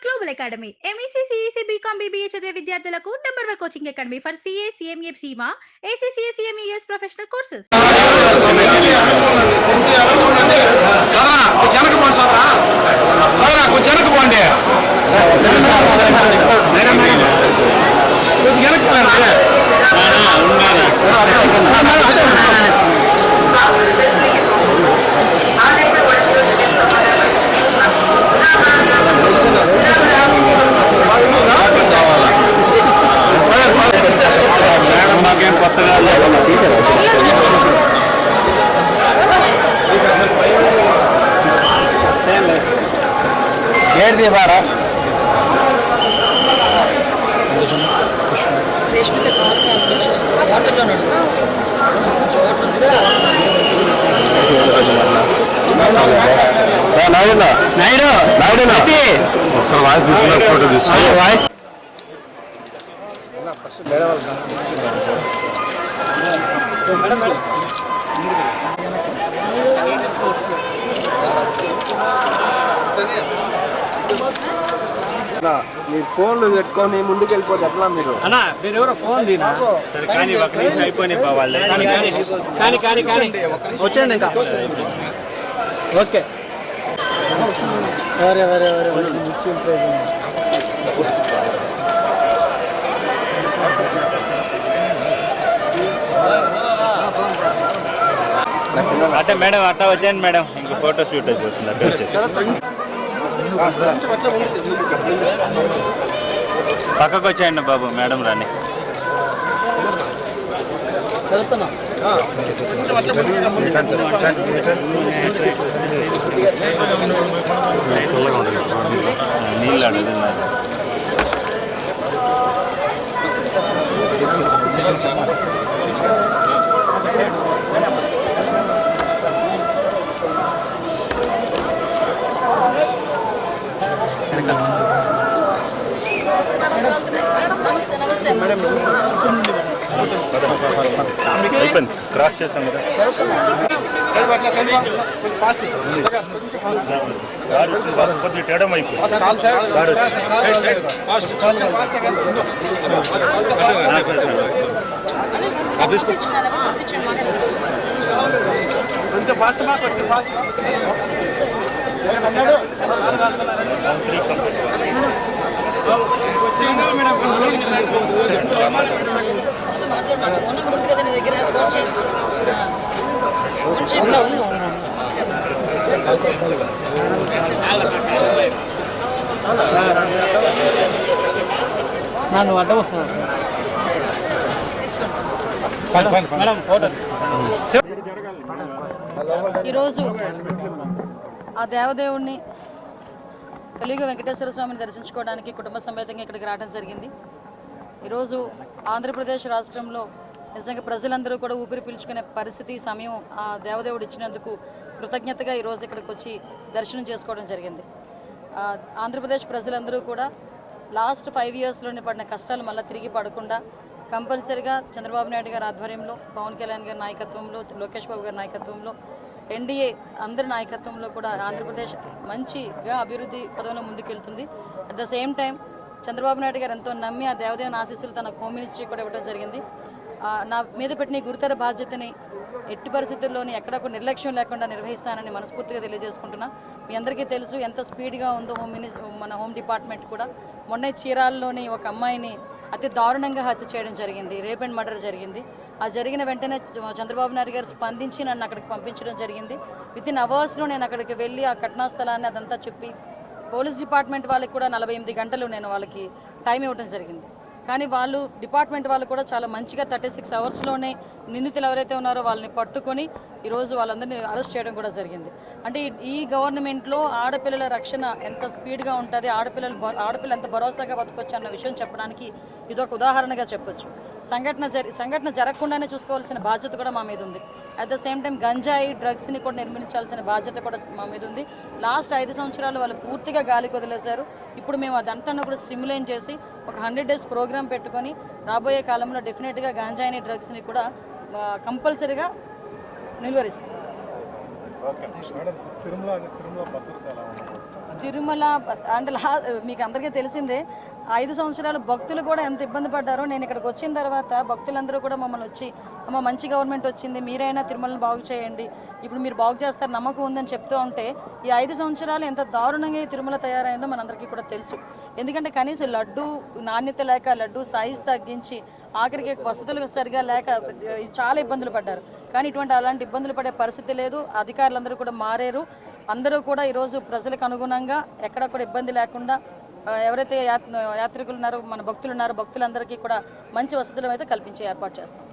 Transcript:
Global academy MEC CEC BCom BBA చదివే విద్యార్థులకు number 1 coaching academy for CA CMA CMA ACCA CMA US professional courses. बारा మీరు ఫోన్లు పెట్టుకొని ముందుకు వెళ్ళిపోతే ఎట్లా మీరు అన్నా మీరు ఎవరో ఫోన్ తీనా సరే కానీ ఒక నిమిషం అయిపోయినాయి పోవాలి కానీ వచ్చేయండి ఇంకా ఓకే ఎవరెవరు ఇచ్చిన అంటే మేడం అట్టా వచ్చాను మేడం ఇంక ఫోటో షూట్ అయిపోతుంది అక్కడ వచ్చేసి పక్కకు వచ్చాయండి బాబు మేడం రాని నీళ్ళు అడుగుతున్నారు అయిపోయింది క్రాస్ చేసాము సార్ కొద్దిగా తేడం అయిపోయింది కొంచెం ఫాస్ట్ నన్ను అడ్డం వస్తాను ఈరోజు ఆ దేవదేవుడిని కలియుగ వెంకటేశ్వర స్వామిని దర్శించుకోవడానికి కుటుంబ సమేతంగా ఇక్కడికి రావడం జరిగింది. ఈరోజు ఆంధ్రప్రదేశ్ రాష్ట్రంలో నిజంగా ప్రజలందరూ కూడా ఊపిరి పీల్చుకునే పరిస్థితి సమయం ఆ దేవదేవుడు ఇచ్చినందుకు కృతజ్ఞతగా ఈరోజు ఇక్కడికి వచ్చి దర్శనం చేసుకోవడం జరిగింది. ఆంధ్రప్రదేశ్ ప్రజలందరూ కూడా లాస్ట్ 5 ఇయర్స్లోనే పడిన కష్టాలు మళ్ళీ తిరిగి పడకుండా కంపల్సరిగా చంద్రబాబు నాయుడు గారి ఆధ్వర్యంలో, పవన్ కళ్యాణ్ గారి నాయకత్వంలో, లోకేష్ బాబు గారి నాయకత్వంలో, ఎన్డీఏ అందరి నాయకత్వంలో కూడా ఆంధ్రప్రదేశ్ మంచిగా అభివృద్ధి పదంలో ముందుకెళ్తుంది. At the same time Chandrababu Naidu గారు ఎంతో నమ్మి ఆ దేవదేవుని ఆశీస్సులు తన హోమ్ మినిస్ట్రీ కూడా ఇవ్వడం జరిగింది. నా మీద పెట్టిన గురుతర బాధ్యతని ఎట్టి పరిస్థితుల్లోని ఎక్కడ కూడా నిర్లక్ష్యం లేకుండా నిర్వహిస్తానని మనస్ఫూర్తిగా తెలియజేసుకుంటున్నా. మీ అందరికీ తెలుసు ఎంత స్పీడ్గా ఉందో మన హోమ్ డిపార్ట్మెంట్ కూడా. మొన్న చీరాల్లోని ఒక అమ్మాయిని అతి దారుణంగా హత్య చేయడం జరిగింది, రేప్ అండ్ మర్డర్ జరిగింది. ఆ జరిగిన వెంటనే చంద్రబాబు నాయుడు గారు స్పందించి నన్ను అక్కడికి పంపించడం జరిగింది. వితిన్ అవర్స్లో నేను అక్కడికి వెళ్ళి ఆ ఘటనా స్థలాన్ని అదంతా చెప్పి పోలీస్ డిపార్ట్మెంట్ వాళ్ళకి కూడా 48 గంటలు నేను వాళ్ళకి టైం ఇవ్వడం జరిగింది. కానీ వాళ్ళు డిపార్ట్మెంట్ వాళ్ళు కూడా చాలా మంచిగా 36 అవర్స్లోనే నిందితులు ఎవరైతే ఉన్నారో వాళ్ళని పట్టుకొని ఈరోజు వాళ్ళందరినీ అరెస్ట్ చేయడం కూడా జరిగింది. అంటే ఈ గవర్నమెంట్లో ఆడపిల్లల రక్షణ ఎంత స్పీడ్గా ఉంటుంది, ఆడపిల్ల ఎంత భరోసాగా బతకొచ్చు అన్న విషయం చెప్పడానికి ఇదొక ఉదాహరణగా చెప్పొచ్చు. సంఘటన జరగకుండానే చూసుకోవాల్సిన బాధ్యత కూడా మా మీద ఉంది. అట్ ద సేమ్ టైం గంజాయి డ్రగ్స్ని కూడా నిర్మించాల్సిన బాధ్యత కూడా మా మీద ఉంది. లాస్ట్ 5 సంవత్సరాలు వాళ్ళు పూర్తిగా గాలికి వదిలేశారు. ఇప్పుడు మేము అదంతా కూడా స్టిమ్యులేట్ చేసి ఒక 100 days ప్రోగ్రామ్ పెట్టుకొని రాబోయే కాలంలో డెఫినెట్గా గాంజాయిని డ్రగ్స్ని కూడా కంపల్సరీగా నిలువరిస్తాం. తిరుమల అంటే మీకు అందరికీ తెలిసిందే 5 సంవత్సరాలు భక్తులు కూడా ఎంత ఇబ్బంది పడ్డారో. నేను ఇక్కడికి వచ్చిన తర్వాత భక్తులందరూ కూడా మమ్మల్ని వచ్చి అమ్మ మంచి గవర్నమెంట్ వచ్చింది, మీరైనా తిరుమలని బాగు చేయండి, ఇప్పుడు మీరు బాగు చేస్తారు నమ్మకం ఉందని చెప్తూ ఉంటే ఈ 5 సంవత్సరాలు ఎంత దారుణంగా ఈ తిరుమల తయారైందో మనందరికీ కూడా తెలుసు. ఎందుకంటే కనీసం లడ్డు నాణ్యత లేక, లడ్డు సైజ్ తగ్గించి, ఆఖరికి వసతులు సరిగా లేక చాలా ఇబ్బందులు పడ్డారు. కానీ అలాంటి ఇబ్బందులు పడే పరిస్థితి లేదు. అధికారులందరూ కూడా మారారు. అందరూ కూడా ఈరోజు ప్రజలకు అనుగుణంగా ఎక్కడ కూడా ఇబ్బంది లేకుండా ఎవరైతే యాత్రికులు ఉన్నారో, మన భక్తులు ఉన్నారో, భక్తులందరికీ కూడా మంచి వసతులు అయితే కల్పించే ఏర్పాటు చేస్తాం.